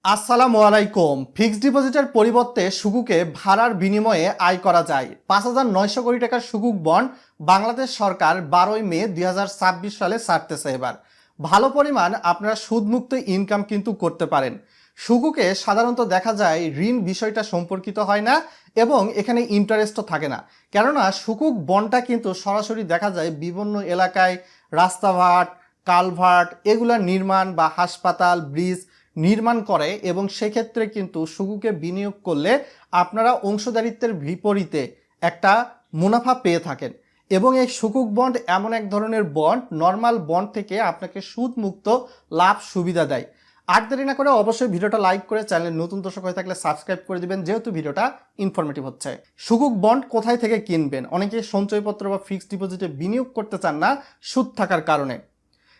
আসসালামু আলাইকুম। ফিক্সড ডিপোজিটের পরিবর্তে সুকুকে ভাড়ার বিনিময়ে আয় করা যায়। 5,900 কোটি টাকার সুকুক বন্ড বাংলাদেশ সরকার 12 মে 2026 সালে ছাড়তেছে। এবার ভালো পরিমাণ আপনারা সুদমুক্ত ইনকাম কিন্তু করতে পারেন। সুকুকে সাধারণত দেখা যায় ঋণ বিষয়টা সম্পর্কিত হয় না এবং এখানে ইন্টারেস্টও থাকে না, কেননা সুকুক বন্ডটা কিন্তু সরাসরি দেখা যায় বিভিন্ন এলাকায় রাস্তাঘাট, কালভার্ট এগুলা নির্মাণ বা হাসপাতাল, ব্রিজ নির্মাণ করে এবং সেক্ষেত্রে কিন্তু সুকুকে বিনিয়োগ করলে আপনারা অংশীদারিত্বের বিপরীতে একটা মুনাফা পেয়ে থাকেন। এবং এই সুকুক বন্ড এমন এক ধরনের বন্ড, নর্মাল বন্ড থেকে আপনাকে সুদমুক্ত লাভ সুবিধা দেয়। আর দেরি না করে অবশ্যই ভিডিওটা লাইক করে চ্যানেলের নতুন দর্শক হয়ে থাকলে সাবস্ক্রাইব করে দিবেন, যেহেতু ভিডিওটা ইনফরমেটিভ হচ্ছে। সুকুক বন্ড কোথায় থেকে কিনবেন? অনেকে সঞ্চয়পত্র বা ফিক্সড ডিপোজিটে বিনিয়োগ করতে চান না সুদ থাকার কারণে।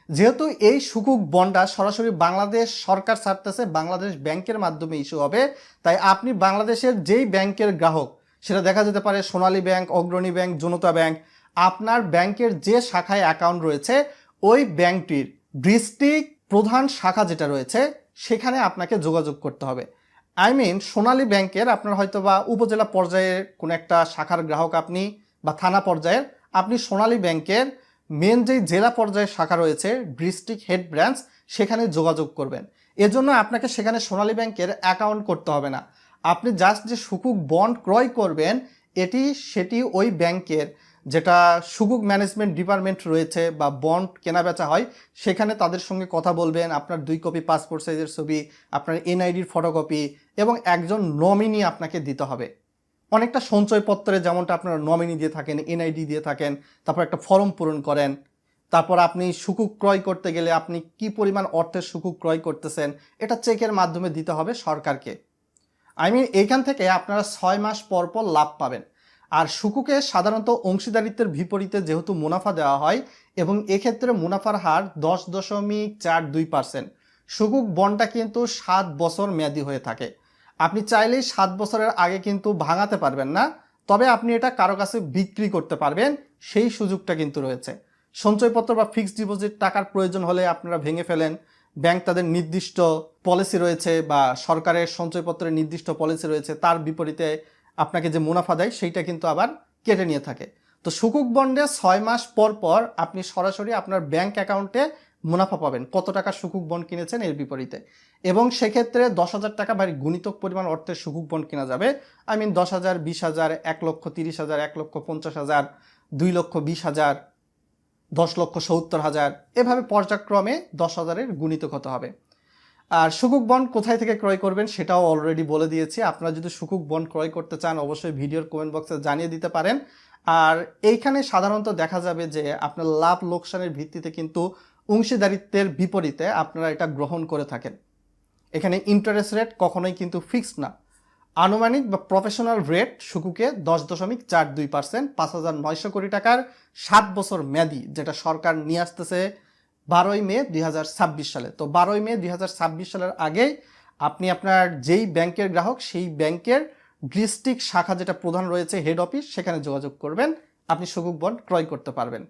যেহেতু এই সুকুক বন্ডটা সরাসরি বাংলাদেশ সরকার ছাড়তেছে, বাংলাদেশ ব্যাংকের মাধ্যমে ইস্যু হবে, তাই আপনি বাংলাদেশের যেই ব্যাংকের গ্রাহক, সেটা দেখা যেতে পারে সোনালী ব্যাংক, অগ্রণী ব্যাংক, জনতা ব্যাংক, আপনার ব্যাংকের যে শাখায় অ্যাকাউন্ট রয়েছে ওই ব্যাংকটির ডিস্ট্রিক্ট প্রধান শাখা যেটা রয়েছে সেখানে আপনাকে যোগাযোগ করতে হবে। সোনালী ব্যাংকের আপনার হয়তো বা উপজেলা পর্যায়ের কোনো একটা শাখার গ্রাহক আপনি, বা থানা পর্যায়ের আপনি সোনালী ব্যাংকের মেন যেই জেলা পর্যায়ের শাখা রয়েছে ডিস্ট্রিক্ট হেড ব্রাঞ্চ, সেখানে যোগাযোগ করবেন। এজন্য আপনাকে সেখানে সোনালী ব্যাংকের অ্যাকাউন্ট করতে হবে না। আপনি জাস্ট যে সুকুক বন্ড ক্রয় করবেন সেটি ওই ব্যাংকের যেটা সুকুক ম্যানেজমেন্ট ডিপার্টমেন্ট রয়েছে বা বন্ড কেনাবেচা হয় সেখানে তাদের সঙ্গে কথা বলবেন। আপনার 2 কপি পাসপোর্ট সাইজের ছবি, আপনার এনআইডির ফটোকপি এবং একজন নমিনি আপনাকে দিতে হবে। অনেকটা সঞ্চয়পত্রে যেমনটা আপনারা নমিনি দিয়ে থাকেন, এনআইডি দিয়ে থাকেন, তারপর একটা ফর্ম পূরণ করেন। তারপর আপনি সুকুক ক্রয় করতে গেলে আপনি কি পরিমাণ অর্থের সুকুক ক্রয় করতেছেন এটা চেকের মাধ্যমে দিতে হবে সরকারকে। এইখান থেকে আপনারা 6 মাস পর পর লাভ পাবেন। আর সুকুকে সাধারণত অংশীদারিত্বের বিপরীতে যেহেতু মুনাফা দেওয়া হয় এবং এক্ষেত্রে মুনাফার হার 10.42%। সুকুক বন্ডটা কিন্তু 7 বছর মেয়াদি হয়ে থাকে। আপনি চাইলেই 7 বছরের আগে কিন্তু ভাঙাতে পারবেন না, তবে আপনি এটা কারো কাছে বিক্রি করতে পারবেন, সেই সুযোগটা কিন্তু রয়েছে। সঞ্চয়পত্র বা ফিক্সড ডিপোজিট টাকার প্রয়োজন হলে আপনারা ভেঙে ফেলেন। ব্যাংক তাদের নির্দিষ্ট পলিসি রয়েছে বা সরকারের সঞ্চয়পত্রের নির্দিষ্ট পলিসি রয়েছে, তার বিপরীতে আপনাকে যে মুনাফা দেয় সেইটা কিন্তু আবার কেটে নিয়ে থাকে। তো সুকুক বন্ডে 6 মাস পর পর আপনি সরাসরি আপনার ব্যাংক অ্যাকাউন্টে মুনাফা পাবেন কত টাকা সুকুক বন্ড কিনেছেন এর বিপরীতে। এবং সেক্ষেত্রে 10,000 টাকা বা গুণিতক পরিমাণ অর্থের সুকুক বন্ড কেনা যাবে। 10,000, 20,000, 1,30,000, 1,50,000, 2,20,000, 10,70,000, এভাবে পর্যায়ক্রমে 10,000-এর গুণিতক হতে হবে। আর সুকুক বন্ড কোথায় থেকে ক্রয় করবেন সেটাও অলরেডি বলে দিয়েছি। আপনারা যদি সুকুক বন্ড ক্রয় করতে চান অবশ্যই ভিডিওর কমেন্ট বক্সে জানিয়ে দিতে পারেন। আর এইখানে সাধারণত দেখা যাবে যে আপনার লাভ লোকসানের ভিত্তিতে কিন্তু অংশীদারিত্বের বিপরীতে আপনারা এটা গ্রহণ করে থাকেন। এখানে ইন্টারেস্ট রেট কখনোই কিন্তু ফিক্সড না। আনুমানিক বা প্রফেশনাল রেট সুকুকে 10.42%, 5,900 কোটি টাকার 7 বছর মেয়াদি, যেটা সরকার নিয়ে আসতেছে 12 মে 2026 সালে। তো 12 মে 2026 সালের আগেই আপনি আপনার যেই ব্যাংকের গ্রাহক সেই ব্যাংকের ডিস্ট্রিক্ট শাখা যেটা প্রধান রয়েছে হেড অফিস, সেখানে যোগাযোগ করবেন, আপনি সুকুক বন্ড ক্রয় করতে পারবেন।